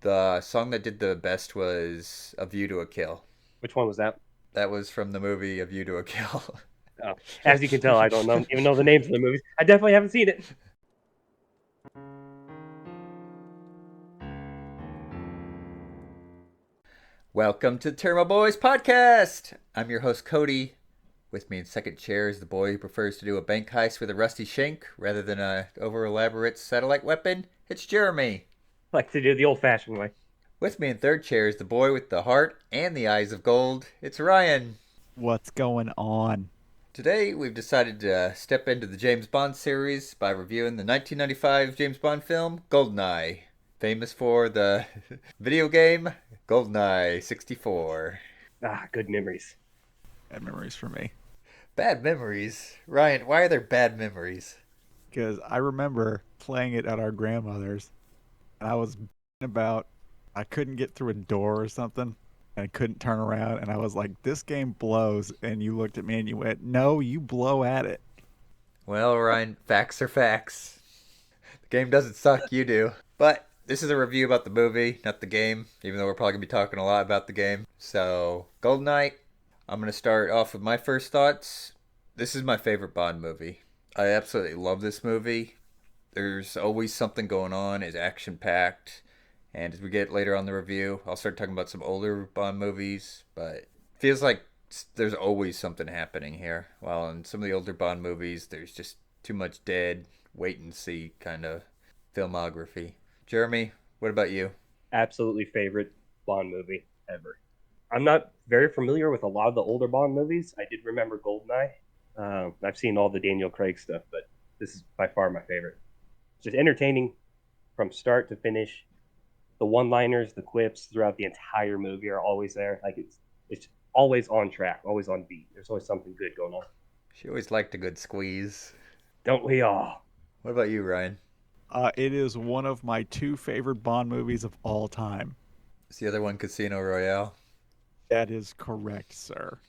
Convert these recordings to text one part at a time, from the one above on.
The song that did the best was A View to a Kill. Which one was that? That was from the movie A View to a Kill. Oh, as you can tell, I don't know even know the names of the movies. I definitely haven't seen it. Welcome to the Tairimo Boys podcast. I'm your host Cody. With me in second chair is the boy who prefers to do a bank heist with a rusty shank rather than a over elaborate satellite weapon. It's Jeremy. I like to do the old-fashioned way. With me in third chair is the boy with the heart and the eyes of gold. It's Ryan. What's going on? Today we've decided to step into the James Bond series by reviewing the 1995 James Bond film GoldenEye, famous for the video game GoldenEye 64. Good memories. Bad memories for me. Bad memories. Ryan, why are there bad memories? Because I remember playing it at our grandmother's, and I was about, I couldn't get through a door or something, and I couldn't turn around, and I was like, this game blows. And you looked at me and you went, no, you blow at it. Well, Ryan, facts are facts. The game doesn't suck, you do. But this is a review about the movie, not the game, even though we're probably going to be talking a lot about the game. So, GoldenEye, I'm going to start off with my first thoughts. This is my favorite Bond movie. I absolutely love this movie. There's always something going on. It's action packed. And as we get later on the review, I'll start talking about some older Bond movies. But it feels like there's always something happening here. While in some of the older Bond movies, there's just too much dead, wait and see kind of filmography. Jeremy, what about you? Absolutely favorite Bond movie ever. I'm not very familiar with a lot of the older Bond movies. I did remember GoldenEye. I've seen all the Daniel Craig stuff, but this is by far my favorite. It's just entertaining from start to finish. The one-liners, the quips throughout the entire movie are always there. Like it's always on track, always on beat. There's always something good going on. She always liked a good squeeze. Don't we all? What about you, Ryan? It is one of my two favorite Bond movies of all time. Is the other one Casino Royale? That is correct, sir.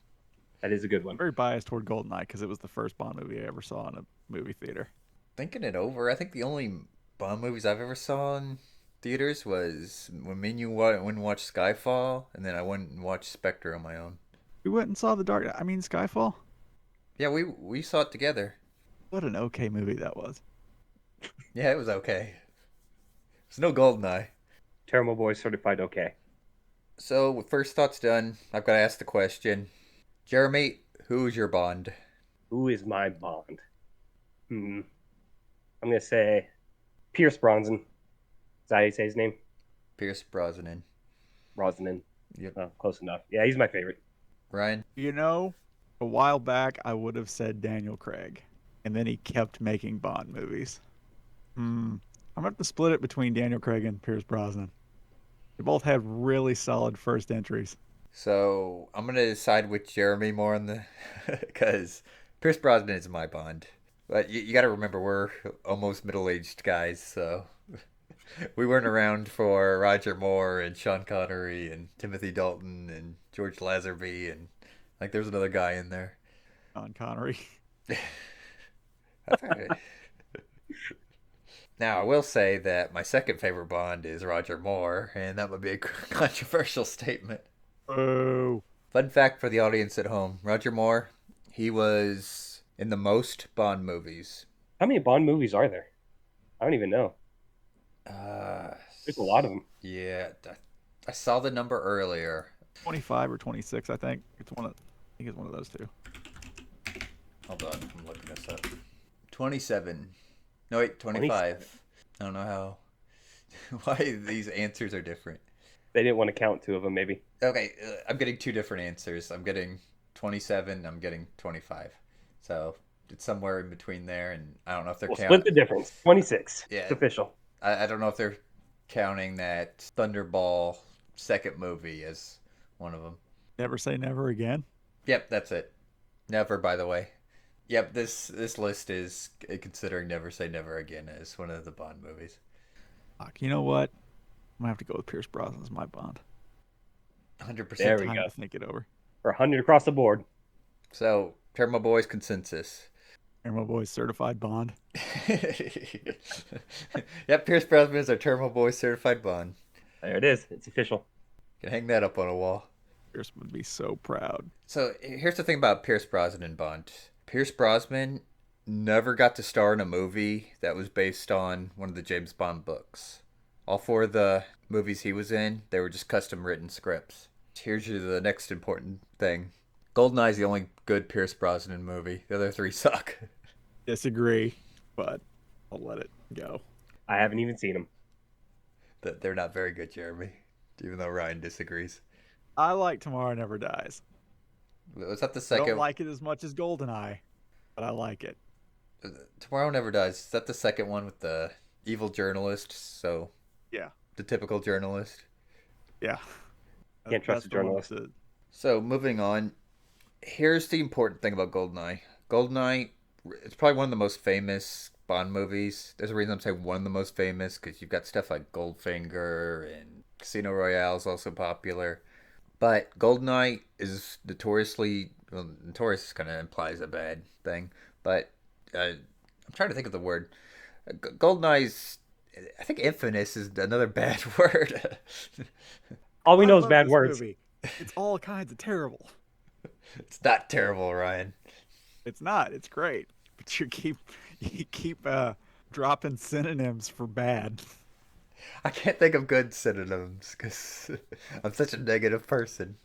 That is a good I'm one. very biased toward GoldenEye because it was the first Bond movie I ever saw in a movie theater. Thinking it over, I think the only Bond movies I've ever saw in theaters was when me and you went and watched Skyfall, and then I went and watched Spectre on my own. We went and saw Skyfall. Yeah, we saw it together. What an okay movie that was. Yeah, it was okay. There's no GoldenEye. Tairimo Boy certified okay. So, with first thoughts done, I've got to ask the question. Jeremy, who's your Bond? Who is my Bond? I'm gonna say Pierce Bronson. Is that how you say his name? Pierce Brosnan. Brosnan. Yep. Oh, close enough. Yeah, he's my favorite. Ryan? You know, a while back I would have said Daniel Craig, and then he kept making Bond movies. I'm gonna have to split it between Daniel Craig and Pierce Brosnan. They both had really solid first entries. So, I'm going to side with Jeremy more on the... Because Pierce Brosnan is my Bond. But you got to remember, we're almost middle-aged guys, so... We weren't around for Roger Moore and Sean Connery and Timothy Dalton and George Lazenby and like there's another guy in there. Sean Connery. That's all right. Now I will say that my second favorite Bond is Roger Moore, and that would be a controversial statement. Oh, Fun fact for the audience at home: Roger Moore, he was in the most Bond movies. How many Bond movies are there? I don't even know. Uh, There's a lot of them. yeah, I saw the number earlier. 25 or 26, I think. I think it's one of those two. Hold on, I'm looking this up. 27. No, wait, 27. 25. I don't know how. Why these answers are different. They didn't want to count two of them, maybe. Okay, I'm getting two different answers. I'm getting 27, I'm getting 25. So it's somewhere in between there, and I don't know if they're We'll counting. split the difference. 26. Yeah, It's official. I don't know if they're counting that Thunderball second movie as one of them. Never Say Never Again. Yep, that's it. Never, by the way. Yep, this list is considering Never Say Never Again as one of the Bond movies. Fuck, you know what? I'm gonna have to go with Pierce Brosnan as my Bond. 100%. There we Time go. to think it over. For 100 across the board. So, Termo Boys consensus. And my boy's certified Bond. Yep, Pierce Brosnan is our Termo Boy certified Bond. There it is. It's official. Can hang that up on a wall. Pierce would be so proud. So here's the thing about Pierce Brosnan and Bond. Pierce Brosnan never got to star in a movie that was based on one of the James Bond books. All four of the movies he was in, they were just custom written scripts. Here's the next important thing. GoldenEye is the only good Pierce Brosnan movie. The other three suck. Disagree, but I'll let it go. I haven't even seen them. They're not very good, Jeremy. Even though Ryan disagrees. I like Tomorrow Never Dies. Was that the I second? don't like it as much as GoldenEye, but I like it. Tomorrow Never Dies. Is that the second one with the evil journalist? So Yeah, the typical journalist. yeah. Can't trust That's a the one journalist. with the- So moving on, here's the important thing about GoldenEye. GoldenEye, it's probably one of the most famous Bond movies. There's a reason I'm saying one of the most famous because you've got stuff like Goldfinger and Casino Royale is also popular. But GoldenEye is notoriously, well, notorious kind of implies a bad thing, but I'm trying to think of the word. GoldenEye's, I think infamous is another bad word. All we I know is love bad this words. movie. It's all kinds of terrible. It's not terrible, Ryan. It's not. It's great. But you keep dropping synonyms for bad. I can't think of good synonyms because I'm such a negative person.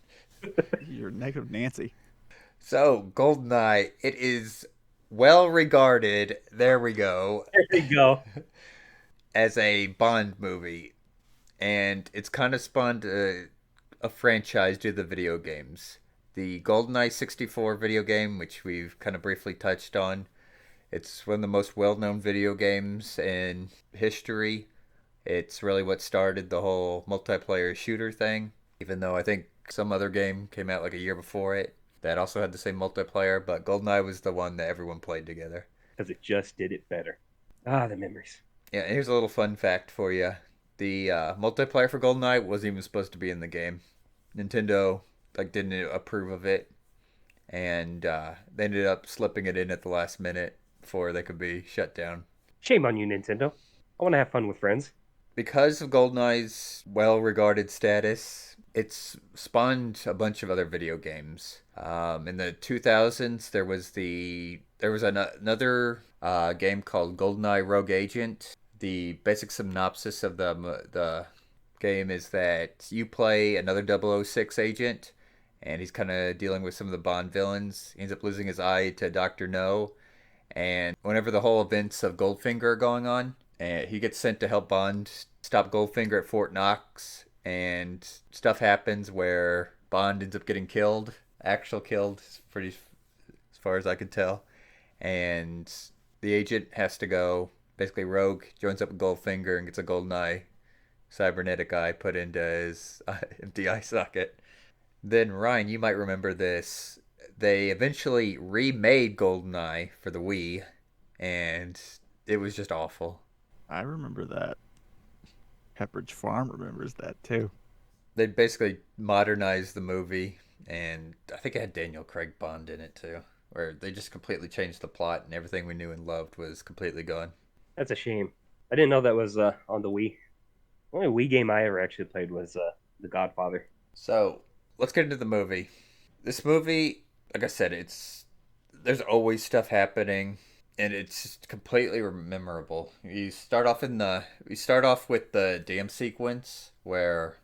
You're negative Nancy. So, GoldenEye, it is well regarded, there we go, There you go. as a Bond movie. And it's kind of spawned a franchise due to the video games. The GoldenEye 64 video game, which we've kind of briefly touched on, it's one of the most well known video games in history. It's really what started the whole multiplayer shooter thing, even though I think some other game came out like a year before it that also had the same multiplayer, but GoldenEye was the one that everyone played together. Because it just did it better. Ah, the memories. Yeah, and here's a little fun fact for you. The multiplayer for GoldenEye wasn't even supposed to be in the game. Nintendo didn't approve of it, and they ended up slipping it in at the last minute before they could be shut down. Shame on you, Nintendo. I want to have fun with friends. Because of GoldenEye's well-regarded status, it's spawned a bunch of other video games. In the 2000s, there was another game called GoldenEye Rogue Agent. The basic synopsis of the game is that you play another 006 agent, and he's kind of dealing with some of the Bond villains. He ends up losing his eye to Dr. No, and whenever the whole events of Goldfinger are going on, and he gets sent to help Bond stop Goldfinger at Fort Knox, and stuff happens where Bond ends up getting killed, actual killed, pretty as far as I could tell, and the agent has to go. Basically, Rogue joins up with Goldfinger and gets a golden eye, cybernetic eye put into his empty eye socket. Then Ryan, you might remember this. They eventually remade GoldenEye for the Wii, and it was just awful. I remember that. Pepperidge Farm remembers that too. They basically modernized the movie, and I think it had Daniel Craig Bond in it too, where they just completely changed the plot, and everything we knew and loved was completely gone. That's a shame. I didn't know that was on the Wii. The only Wii game I ever actually played was The Godfather. So let's get into the movie. This movie, like I said, there's always stuff happening, and it's just completely memorable. We start off with the dam sequence where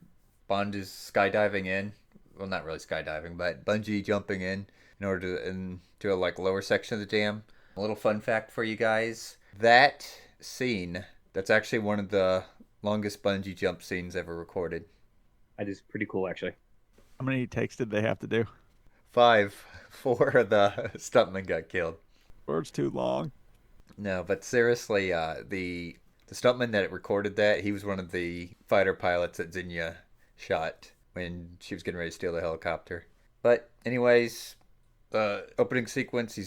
Bond is skydiving in. Well, not really skydiving, but bungee jumping in order to into a lower section of the dam. A little fun fact for you guys: that scene, that's actually one of the longest bungee jump scenes ever recorded. That is pretty cool, actually. How many takes did they have to do? 5. 4 of the stuntmen got killed. Word's too long. No, but seriously, the stuntman that recorded that, he was one of the fighter pilots that Zinnia shot when she was getting ready to steal the helicopter. But anyways, the opening sequence, he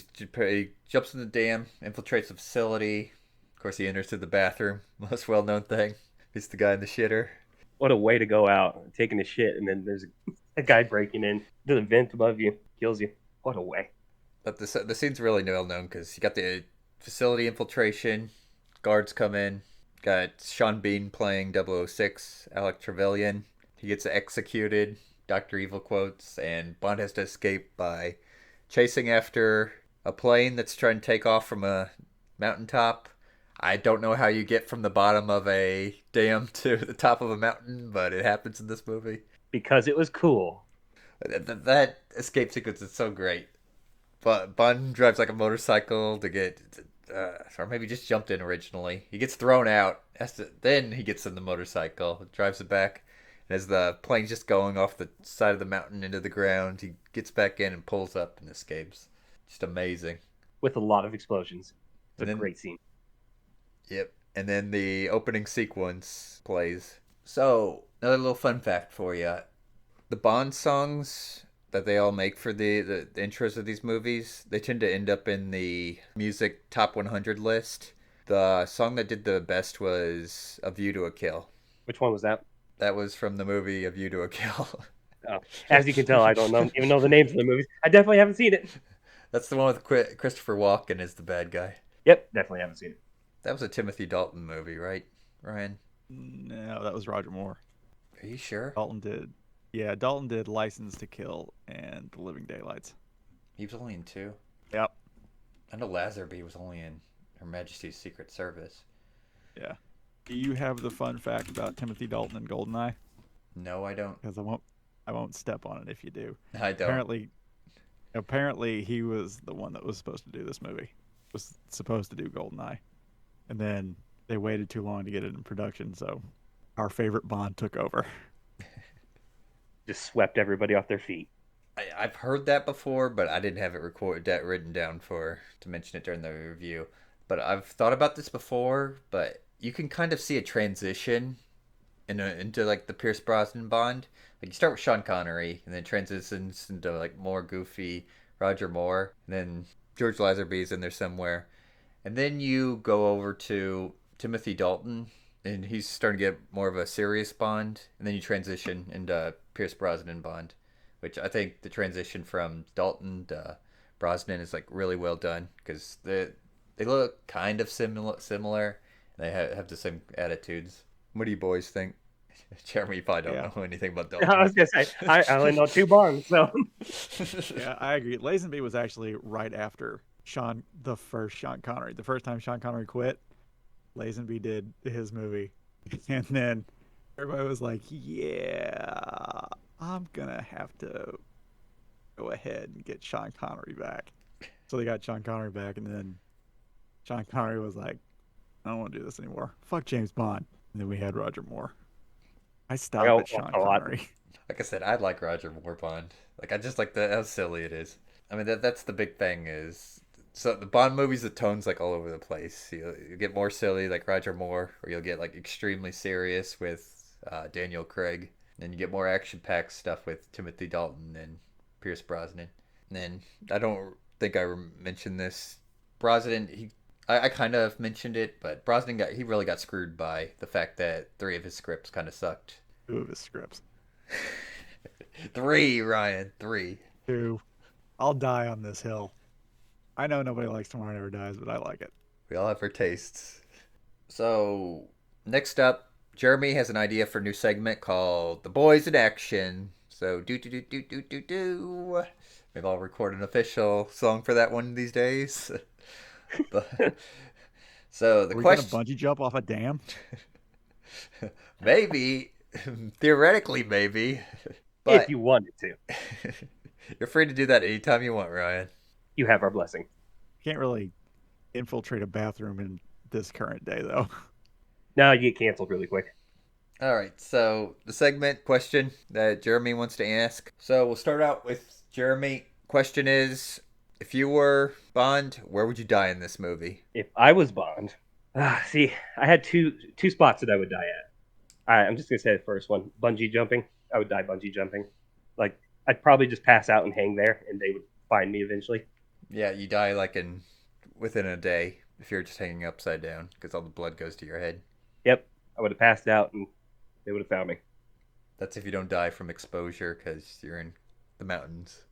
jumps in the dam, infiltrates the facility. Of course, he enters through the bathroom. Most well-known thing. He's the guy in the shitter. What a way to go out, taking a shit, and then there's a guy breaking in to the vent above you, kills you. What a way. But the scene's really well known because you got the facility infiltration, guards come in, Got Sean Bean playing 006, Alec Trevelyan. He gets executed, Dr. Evil quotes, and Bond has to escape by chasing after a plane that's trying to take off from a mountaintop. I don't know how you get from the bottom of a dam to the top of a mountain, but it happens in this movie. Because it was cool. That escape sequence is so great. But Bond drives like a motorcycle to get, or maybe just jumped in originally. He gets thrown out. Then he gets in the motorcycle, drives it back, and as the plane's just going off the side of the mountain into the ground, he gets back in and pulls up and escapes. Just amazing. With a lot of explosions. It's And a then, great scene. yep. And then the opening sequence plays. So another little fun fact for you: the Bond songs that they all make for the intros of these movies, they tend to end up in the music top 100 list. The song that did the best was A View to a Kill. Which one was that? That was from the movie A View to a Kill. Oh, as you can tell, I don't even know the names of the movies. I definitely haven't seen it. That's the one with Christopher Walken as the bad guy. Yep, definitely haven't seen it. That was a Timothy Dalton movie, right, Ryan? No, that was Roger Moore. Are you sure? Dalton did. Yeah, Dalton did License to Kill and The Living Daylights. He was only in two. Yep. I know Lazenby was only in Her Majesty's Secret Service. Yeah. Do you have the fun fact about Timothy Dalton and GoldenEye? No, I don't. Because I won't step on it if you do. I don't. Apparently he was the one that was supposed to do this movie. Was supposed to do GoldenEye. And then they waited too long to get it in production, so our favorite Bond took over. Just swept everybody off their feet. I've heard that before, but I didn't have it written down to mention it during the review. But I've thought about this before, but you can kind of see a transition into like the Pierce Brosnan Bond. Like you start with Sean Connery, and then transitions into like more goofy Roger Moore, and then George Lazenby's in there somewhere, and then you go over to Timothy Dalton, and he's starting to get more of a serious Bond, and then you transition into Pierce Brosnan Bond, which I think the transition from Dalton to Brosnan is like really well done because they look kind of similar, and they have the same attitudes. What do you boys think? Jeremy, you probably don't know anything about Dalton. I was gonna say I only know two Bonds, so Yeah, I agree. Lazenby was actually right after the first Sean Connery. The first time Sean Connery quit, Lazenby did his movie, and then everybody was like, "Yeah, I'm gonna have to go ahead and get Sean Connery back." So they got Sean Connery back, and then Sean Connery was like, "I don't want to do this anymore. Fuck James Bond." And then we had Roger Moore. I stopped at Sean Connery. Like I said, I like Roger Moore Bond. Like I just like how silly it is. I mean that's the big thing is so the Bond movies the tone's like all over the place. You get more silly like Roger Moore, or you'll get like extremely serious with Daniel Craig. And you get more action packed stuff with Timothy Dalton and Pierce Brosnan. And then I don't think I mentioned this. Brosnan I kind of mentioned it, but Brosnan he really got screwed by the fact that 3 of his scripts kind of sucked. 2 of his scripts. 3, Ryan, 3. 2. I'll die on this hill. I know nobody likes Tomorrow Never Dies, but I like it. We all have our tastes. So, next up, Jeremy has an idea for a new segment called The Boys in Action. So, do. Maybe I'll record an official song for that one these days. But, so, the question... Are we going to bungee jump off a dam? Maybe. Theoretically, maybe. But if you wanted to. You're free to do that anytime you want, Ryan. You have our blessing. You can't really infiltrate a bathroom in this current day, though. No, you get canceled really quick. All right, so the segment question that Jeremy wants to ask. So we'll start out with Jeremy. Question is, if you were Bond, where would you die in this movie? If I was Bond, see, I had two spots that I would die at. All right, I'm just gonna say the first one: bungee jumping. I would die bungee jumping. Like I'd probably just pass out and hang there, and they would find me eventually. Yeah, you die like within a day if you're just hanging upside down because all the blood goes to your head. Yep, I would have passed out and they would have found me. That's if you don't die from exposure because you're in the mountains.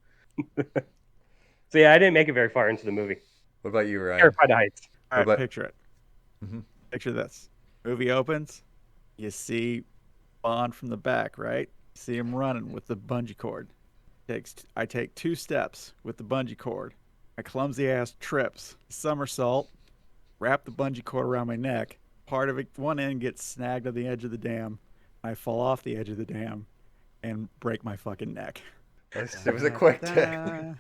So yeah, I didn't make it very far into the movie. What about you, Ryan? Terrified of heights. All right, picture it. Mm-hmm. Picture this. Movie opens. You see Bond from the back, right? See him running with the bungee cord. I take 2 steps with the bungee cord. My clumsy ass trips, somersault, wrap the bungee cord around my neck. Part of it, one end gets snagged on the edge of the dam. I fall off the edge of the dam and break my fucking neck. It was a quick take. Da-da-da.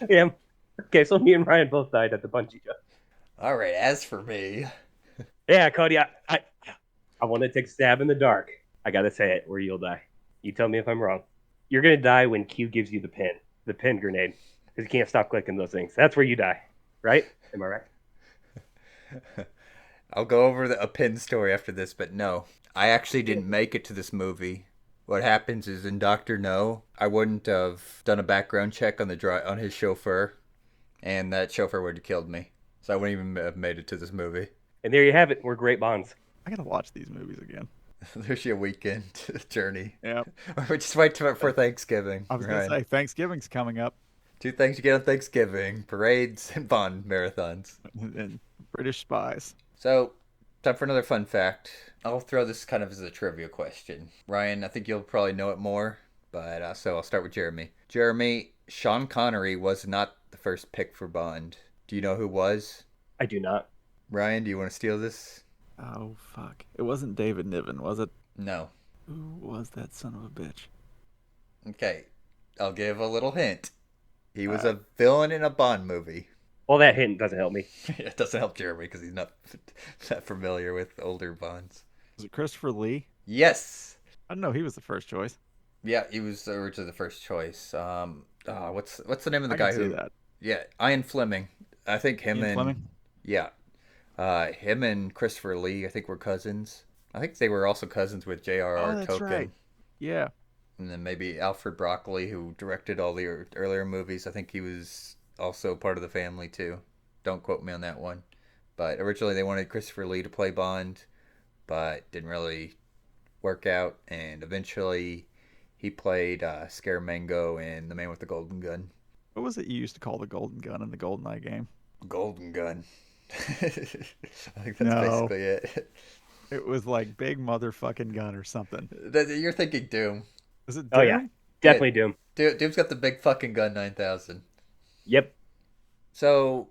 Yeah. Okay, so me and Ryan both died at the bungee jump. All right, as for me, Yeah, Cody, I want to take a stab in the dark. I gotta say it, or you'll die. You tell me if I'm wrong. You're gonna die when Q gives you the pin grenade, because you can't stop clicking those things. That's where you die, right? Am I right? I'll go over a pin story after this, but no. I actually didn't make it to this movie. What happens is in Doctor No, I wouldn't have done a background check on on his chauffeur, and that chauffeur would have killed me. So I wouldn't even have made it to this movie. And there you have it. We're great bonds. I gotta watch these movies again. There's your weekend journey. Yep. Or just wait for Thanksgiving. I was gonna say Thanksgiving's coming up, 2 things you get on Thanksgiving: parades and Bond marathons. and British spies. So, time for another fun fact. I'll throw this kind of as a trivia question. Ryan, I think you'll probably know it more, but so I'll start with Jeremy. Jeremy, Sean Connery was not the first pick for Bond. Do you know who was? I do not. Ryan, do you want to steal this? Oh fuck! It wasn't David Niven, was it? No. Who was that son of a bitch? Okay, I'll give a little hint. He was a villain in a Bond movie. Well, that hint doesn't help me. It doesn't help Jeremy because he's not that familiar with older Bonds. Was it Christopher Lee? Yes. I don't know. He was the first choice. Yeah, he was originally the first choice. What's the name of the I guy can see who? that. Yeah, Ian Fleming. I think him Ian and Fleming? yeah, him and Christopher Lee. I think were cousins. I think they were also cousins with J.R.R. Oh, that's Tolkien. right. Yeah. And then maybe Alfred Broccoli, who directed all the earlier movies. I think he was also part of the family too. Don't quote me on that one. But originally they wanted Christopher Lee to play Bond, but didn't really work out. And eventually he played Scaramanga in The Man with the Golden Gun. What was it you used to call the golden gun in the GoldenEye game? Golden Gun. I think that's No. basically it. It was like big motherfucking gun or something. You're thinking Doom. Was it Oh, Doom? yeah. Definitely Doom. Doom's got the big fucking gun 9000. Yep. So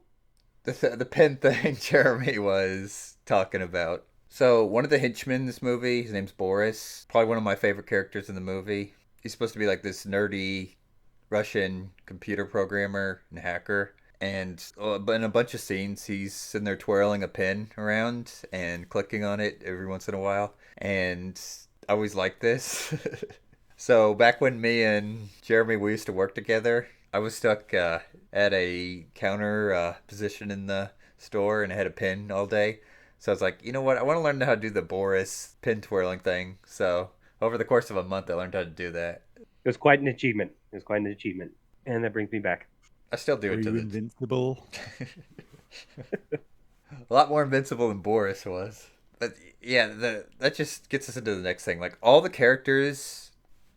the pen thing Jeremy was talking about. So one of the henchmen in this movie, his name's Boris. Probably one of my favorite characters in the movie. He's supposed to be like this nerdy Russian computer programmer and hacker. And but in a bunch of scenes, he's sitting there twirling a pen around and clicking on it every once in a while. And I always liked this. So back when me and Jeremy, we used to work together, I was stuck at a counter position in the store and I had a pin all day. So I was like, you know what? I want to learn how to do the Boris pin twirling thing. So over the course of a month, I learned how to do that. It was quite an achievement. And that brings me back. I still do Were it to you the invincible? a lot more invincible than Boris was. But yeah, that just gets us into the next thing. Like all the characters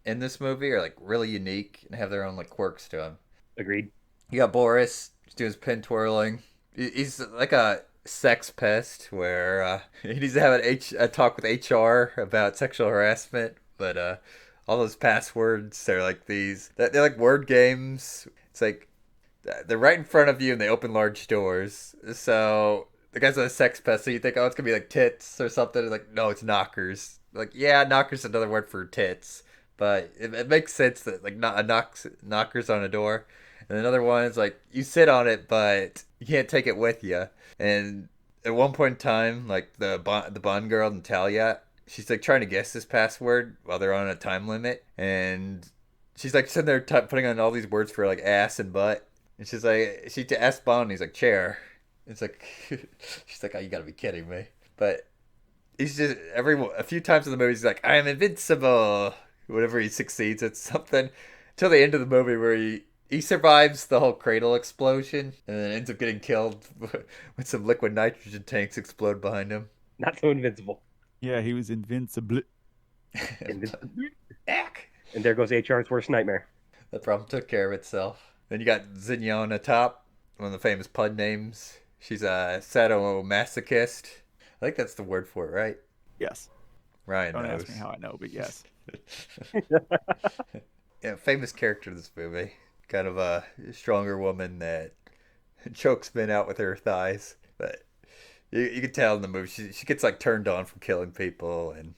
in this movie are like really unique and have their own like quirks to them. Agreed. You got Boris just doing his pin twirling. He's like a sex pest where he needs to have a talk with HR about sexual harassment. But all those passwords, they're like they're like word games. It's like they're right in front of you and they open large doors. So the guy's a sex pest, so you think, oh, it's gonna be like tits or something. Like, no, it's knockers. Like, yeah, knockers another word for tits, but it makes sense that like knockers on a door. And another one is like you sit on it, but you can't take it with you. And at one point in time, like the Bond girl Natalia, she's like trying to guess this password while they're on a time limit, and she's like sitting there putting on all these words for like ass and butt. And she's like, she asked Bond, and he's like, chair. It's like, she's like, oh, you gotta be kidding me. But he's just, a few times in the movie, he's like, I am invincible. Whenever he succeeds at something. Till the end of the movie where he survives the whole cradle explosion and then ends up getting killed when some liquid nitrogen tanks explode behind him. Not so invincible. Yeah, he was invincible. Ack! And there goes HR's worst nightmare. The problem took care of itself. Then you got Zinona Top, one of the famous pud names. She's a sadomasochist. I think that's the word for it, right? Yes. Ryan Don't ask me knows. how I know, but yes. Yeah, famous character in this movie. Kind of a stronger woman that chokes men out with her thighs. But you can tell in the movie she gets like turned on from killing people and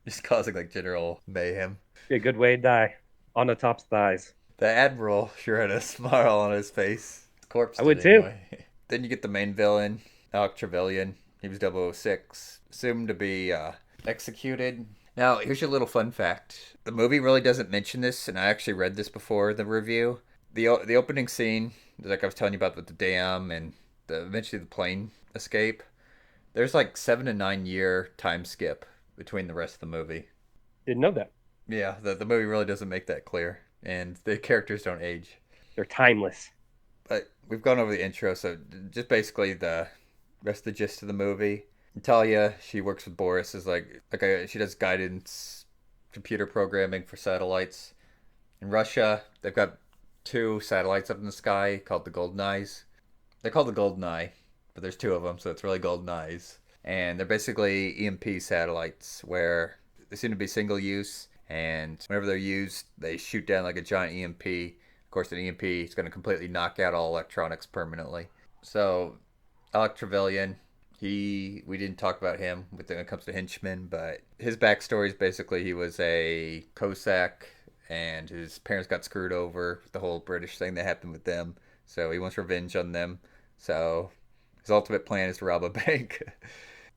just causing like general mayhem. Be a good way to die. On the top's thighs. The Admiral sure had a smile on his face. His corpse I did would too. anyway. Then you get the main villain, Alec Trevelyan. He was 006, assumed to be executed. Now, here's your little fun fact. The movie really doesn't mention this, and I actually read this before the review. The opening scene, like I was telling you about with the dam and eventually the plane escape, there's like 7 to 9 year time skip between the rest of the movie. Didn't know that. Yeah, the movie really doesn't make that clear, and the characters don't age. They're timeless. But we've gone over the intro, so just basically the rest of the gist of the movie. Natalia, she works with Boris as she does guidance, computer programming for satellites. In Russia, they've got two satellites up in the sky called the GoldenEyes. They're called the GoldenEye, but there's two of them, so it's really GoldenEyes. And they're basically EMP satellites where they seem to be single use, and whenever they're used, they shoot down like a giant EMP. Of course, an EMP is going to completely knock out all electronics permanently. So, Alec Trevelyan, we didn't talk about him when it comes to henchmen, but his backstory is basically he was a Cossack, and his parents got screwed over with the whole British thing that happened with them. So he wants revenge on them. So his ultimate plan is to rob a bank.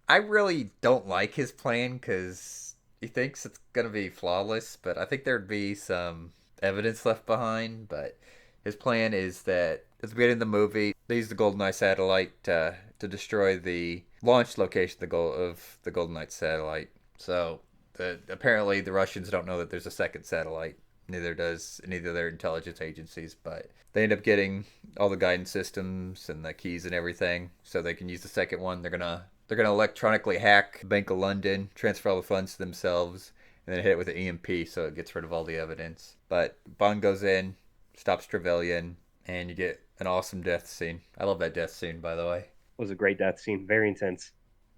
I really don't like his plan because he thinks it's gonna be flawless, but I think there'd be some evidence left behind. But his plan is that at the beginning of the movie, they use the GoldenEye satellite to destroy the launch location of the GoldenEye satellite. So apparently the Russians don't know that there's a second satellite. Neither does neither of their intelligence agencies, but they end up getting all the guidance systems and the keys and everything, so they can use the second one. They're gonna electronically hack the Bank of London, transfer all the funds to themselves, and then hit it with an EMP so it gets rid of all the evidence. But Bond goes in, stops Trevelyan, and you get an awesome death scene. I love that death scene, by the way. Was a great death scene. Very intense.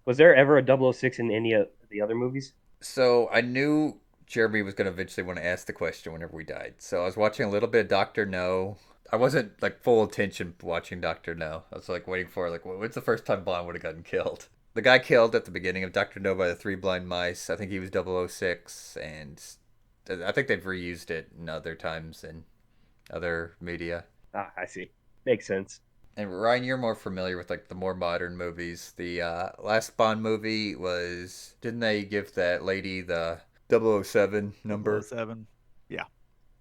Was there ever a 006 in any of the other movies? So I knew Jeremy was going to eventually want to ask the question whenever we died. So I was watching a little bit of Doctor No. I wasn't like full attention watching Doctor No. I was like waiting for like when's the first time Bond would have gotten killed. The guy killed at the beginning of Doctor No by the Three Blind Mice. I think he was 006, and I think they've reused it in other times in other media. Ah, I see. Makes sense. And Ryan, you're more familiar with like the more modern movies. The last Bond movie was didn't they give that lady the 007 number? 007. Yeah.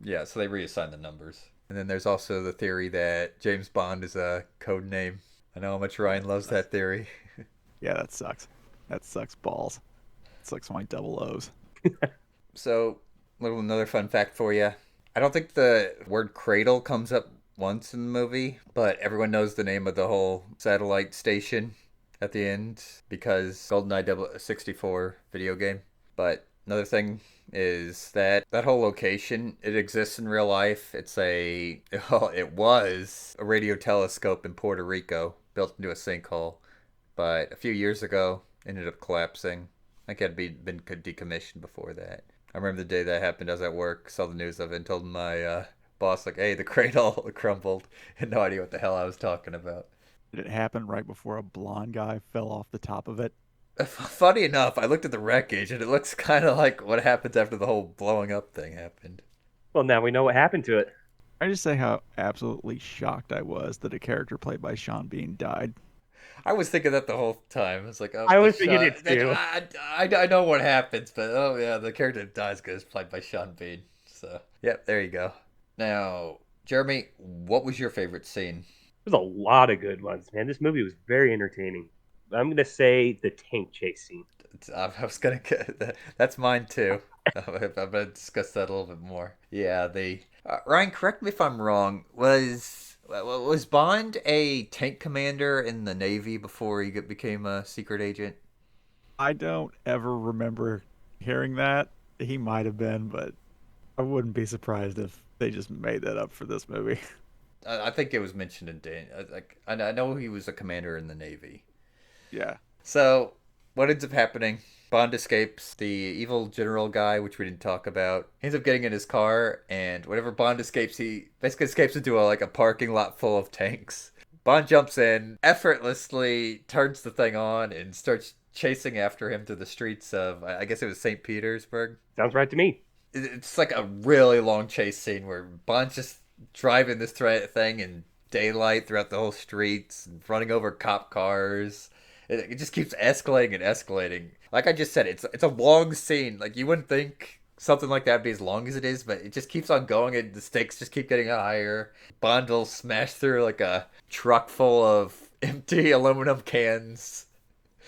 Yeah, so they reassigned the numbers. And then there's also the theory that James Bond is a code name. I know how much Ryan loves that theory. Yeah, that sucks. That sucks balls. It sucks my double O's. So, another fun fact for you. I don't think the word cradle comes up once in the movie, but everyone knows the name of the whole satellite station at the end because GoldenEye 64 video game. But another thing is that whole location, it exists in real life. Well, it was a radio telescope in Puerto Rico built into a sinkhole, but a few years ago ended up collapsing. I think it had been decommissioned before that. I remember the day that happened. I was at work, saw the news of it, and told my boss, like, hey, the cradle crumbled. Had no idea what the hell I was talking about. Did it happen right before a blonde guy fell off the top of it? Funny enough, I looked at the wreckage, and it looks kind of like what happens after the whole blowing up thing happened. Well, now we know what happened to it. I just say how absolutely shocked I was that a character played by Sean Bean died. I was thinking that the whole time. It's like, oh, I was the thinking Sean- it too. I know what happens, but oh yeah, the character that dies is played by Sean Bean. So, yep, there you go. Now, Jeremy, what was your favorite scene? There's a lot of good ones, man. This movie was very entertaining. I'm gonna say the tank chase scene. I was gonna get that. That's mine too. I'm gonna discuss that a little bit more. Yeah, the Ryan, correct me if I'm wrong. Was Bond a tank commander in the Navy before he became a secret agent? I don't ever remember hearing that. He might have been, but I wouldn't be surprised if they just made that up for this movie. I think it was mentioned in Dan. I know he was a commander in the Navy. Yeah. So what ends up happening? Bond escapes. The evil general guy, which we didn't talk about, he ends up getting in his car, and whenever Bond escapes, he basically escapes into a parking lot full of tanks. Bond jumps in, effortlessly turns the thing on, and starts chasing after him through the streets of, I guess it was St. Petersburg. Sounds right to me. It's like a really long chase scene where Bond's just driving this thing in daylight throughout the whole streets and running over cop cars. It just keeps escalating and escalating. Like I just said, it's a long scene. Like you wouldn't think something like that would be as long as it is, but it just keeps on going and the stakes just keep getting higher. Bond will smash through like a truck full of empty aluminum cans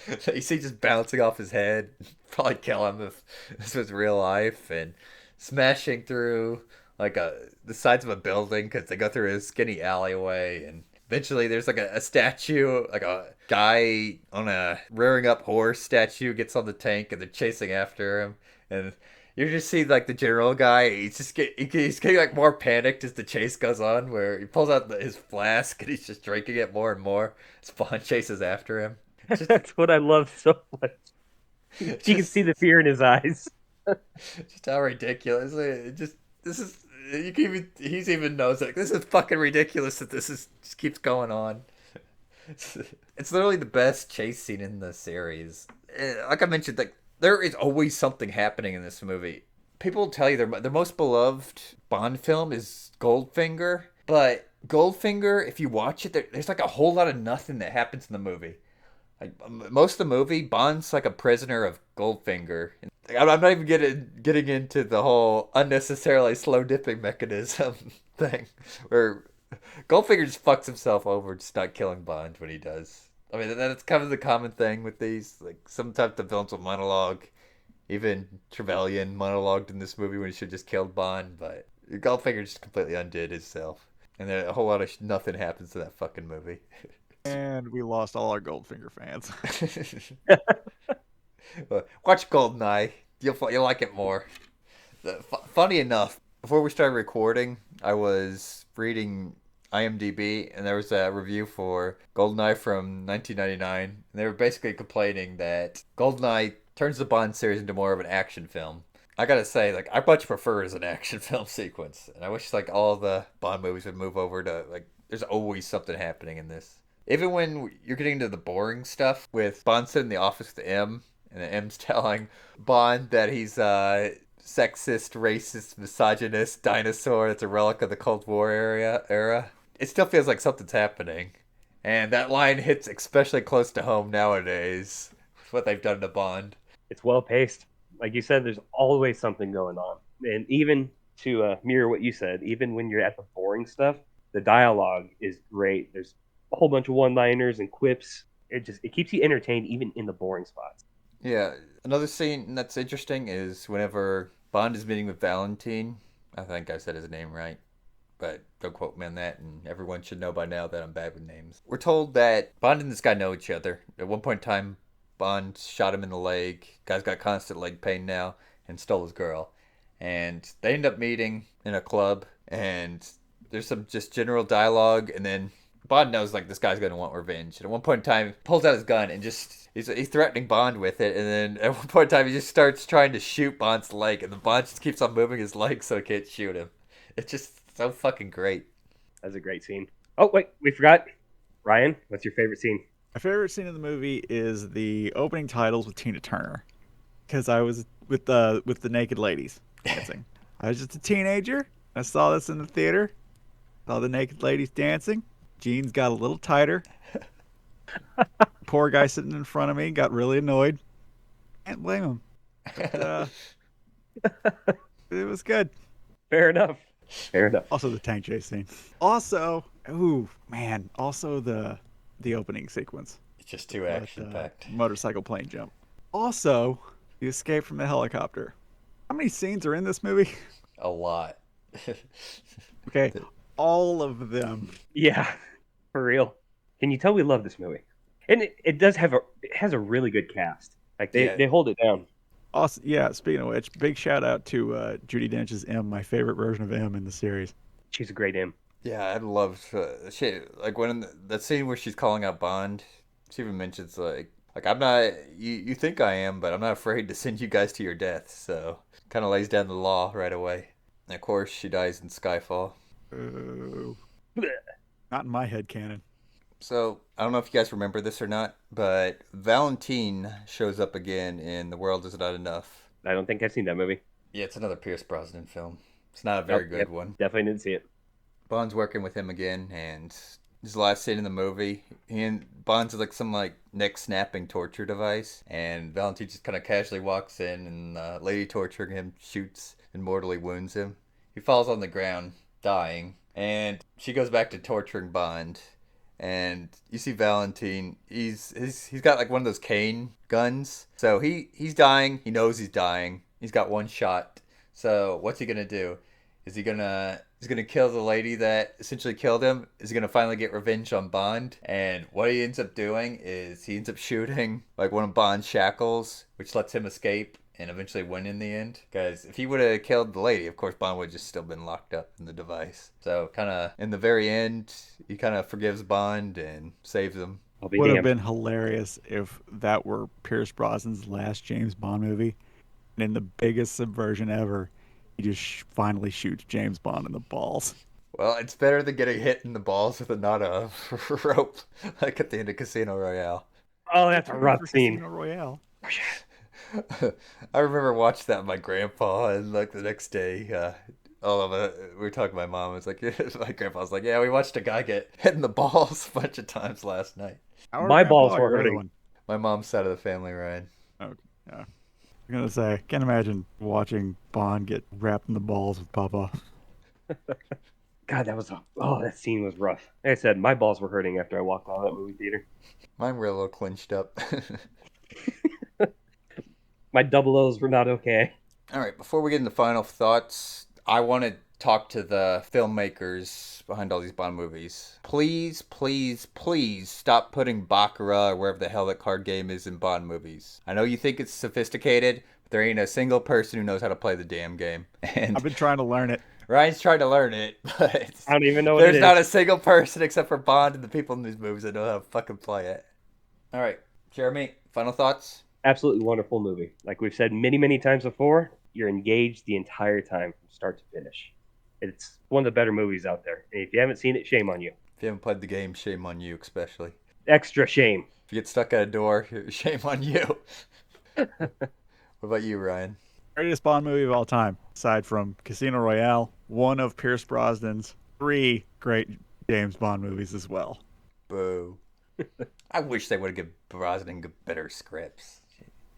that you see just bouncing off his head. Probably kill him if this was real life. And smashing through the sides of a building because they go through a skinny alleyway. And eventually there's like a statue, like a guy on a rearing up horse statue gets on the tank and they're chasing after him. And you just see like the general guy. He's getting like more panicked as the chase goes on, where he pulls out his flask and he's just drinking it more and more. Spawn chases after him. Just, That's what I love so much. You can see the fear in his eyes. just how ridiculous. It just this is you can even he's even knows like this is fucking ridiculous that this is just keeps going on. It's literally the best chase scene in the series. Like I mentioned, like there is always something happening in this movie. People tell you their most beloved Bond film is Goldfinger, but Goldfinger, if you watch it, there's like a whole lot of nothing that happens in the movie. Like most of the movie, Bond's like a prisoner of Goldfinger. I'm not even getting into the whole unnecessarily slow dipping mechanism thing, where Goldfinger just fucks himself over just not killing Bond when he does. I mean, that's kind of the common thing with these. Like sometimes the villains will monologue. Even Trevelyan monologued in this movie when he should just killed Bond, but Goldfinger just completely undid himself, and then a whole lot of nothing happens to that fucking movie. And we lost all our Goldfinger fans. Watch GoldenEye. You'll like it more. Funny enough, before we started recording, I was reading IMDb, and there was a review for GoldenEye from 1999, and they were basically complaining that GoldenEye turns the Bond series into more of an action film. I gotta say, like, I much prefer it as an action film sequence, and I wish like all the Bond movies would move over to like. There's always something happening in this. Even when you're getting into the boring stuff with Bond sitting in the office with M, and M's telling Bond that he's a sexist, racist, misogynist dinosaur that's a relic of the Cold War era, it still feels like something's happening. And that line hits especially close to home nowadays with what they've done to Bond. It's well paced. Like you said, there's always something going on. And even to mirror what you said, even when you're at the boring stuff, the dialogue is great. There's a whole bunch of one-liners and quips. It keeps you entertained even in the boring spots. Yeah, another scene that's interesting is whenever Bond is meeting with Valentine. I think I said his name right, but don't quote me on that, and everyone should know by now that I'm bad with names. We're told that Bond and this guy know each other. At one point in time, Bond shot him in the leg. Guy's got constant leg pain now and stole his girl. And they end up meeting in a club, and there's some just general dialogue, and then Bond knows like this guy's gonna want revenge. And at one point in time, he pulls out his gun and just he's threatening Bond with it. And then at one point in time, he just starts trying to shoot Bond's leg, and the Bond just keeps on moving his leg so he can't shoot him. It's just so fucking great. That's a great scene. Oh wait, we forgot. Ryan, what's your favorite scene? My favorite scene in the movie is the opening titles with Tina Turner, because I was with the naked ladies dancing. I was just a teenager. I saw this in the theater. Saw the naked ladies dancing. Jeans got a little tighter. Poor guy sitting in front of me got really annoyed. Can't blame him. But, it was good. Fair enough. Fair enough. Also the tank chase scene. Also, also the opening sequence. It's just too action packed. Motorcycle plane jump. Also, the escape from the helicopter. How many scenes are in this movie? A lot. Okay, all of them. Yeah, for real. Can you tell we love this movie? And it has a really good cast. Like they hold it down. Also, yeah. Speaking of which, big shout out to Judi Dench's M, my favorite version of M in the series. She's a great M. Yeah, I loved like when that scene where she's calling out Bond. She even mentions like Like, I'm not, you think I am, but I'm not afraid to send you guys to your death. So, kind of lays down the law right away. And of course, she dies in Skyfall. Oh, not in my head canon. So, I don't know if you guys remember this or not, but Valentine shows up again in The World Is Not Enough. I don't think I've seen that movie. Yeah, it's another Pierce Brosnan film. It's not a Oh, very good yep, one. definitely didn't see it. Bond's working with him again, and his last scene in the movie, he and Bond's like some like neck snapping torture device, and Valentine just kind of casually walks in, and lady torturing him shoots and mortally wounds him. He falls on the ground, dying, and she goes back to torturing Bond. And you see Valentine, he's got like one of those cane guns. So he's dying. He knows he's dying. He's got one shot. So what's he gonna do? He's gonna kill the lady that essentially killed him? Is he gonna finally get revenge on Bond? And what he ends up doing is he ends up shooting like one of Bond's shackles, which lets him escape and eventually win in the end. Because if he would have killed the lady, of course Bond would have just still been locked up in the device. So kind of in the very end, he kind of forgives Bond and saves him. I'll be Would have damned. been hilarious if that were Pierce Brosnan's last James Bond movie, and in the biggest subversion ever, he just finally shoots James Bond in the balls. Well, it's better than getting hit in the balls with a knot of rope, like at the end of Casino Royale. Oh, that's a rough For scene. Casino Royale. I remember watching that with my grandpa, and like the next day, all of it, we were talking to my mom. It's like my grandpa was like, "Yeah, we watched a guy get hit in the balls a bunch of times last night." Our My grandpa balls or were your other hurting. one? My mom's side of the family, Ryan. Oh, yeah. I'm gonna say, can't imagine watching Bond get wrapped in the balls with Papa. God, that scene was rough. Like I said, my balls were hurting after I walked out of that movie theater. Mine were a little clinched up. My double O's were not okay. All right, before we get into final thoughts, I want to talk to the filmmakers behind all these Bond movies. Please, please, please stop putting Baccarat or wherever the hell that card game is in Bond movies. I know you think it's sophisticated, but there ain't a single person who knows how to play the damn game. And I've been trying to learn it. Ryan's trying to learn it, but I don't even know what there's it is. not a single person except for Bond and the people in these movies that know how to fucking play it. All right, Jeremy, final thoughts? Absolutely wonderful movie. Like we've said many, many times before, you're engaged the entire time from start to finish. It's one of the better movies out there. And if you haven't seen it, shame on you. If you haven't played the game, shame on you, especially. Extra shame. If you get stuck at a door, shame on you. What about you, Ryan? Greatest Bond movie of all time, aside from Casino Royale, one of Pierce Brosnan's 3 great James Bond movies as well. Boo. I wish they would have given Brosnan better scripts.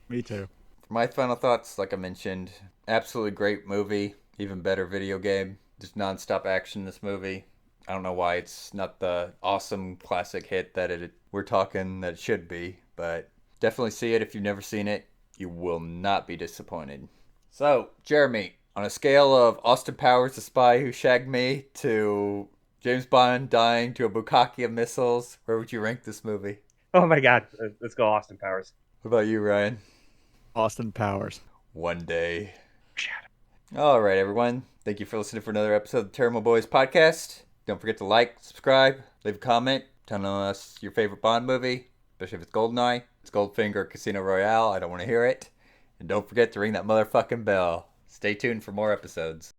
Me too. For my final thoughts, like I mentioned, absolutely great movie, even better video game. Just non-stop action in this movie. I don't know why it's not the awesome classic hit that we're talking that it should be, but definitely see it if you've never seen it. You will not be disappointed. So, Jeremy, on a scale of Austin Powers, the spy who shagged me, to James Bond dying to a bukkake of missiles, where would you rank this movie? Oh my God. Let's go, Austin Powers. What about you, Ryan? Austin Powers. One day. All right, everyone. Thank you for listening for another episode of the Tairimo Boys podcast. Don't forget to like, subscribe, leave a comment, tell us your favorite Bond movie, especially if it's GoldenEye, it's Goldfinger, or Casino Royale. I don't want to hear it. And don't forget to ring that motherfucking bell. Stay tuned for more episodes.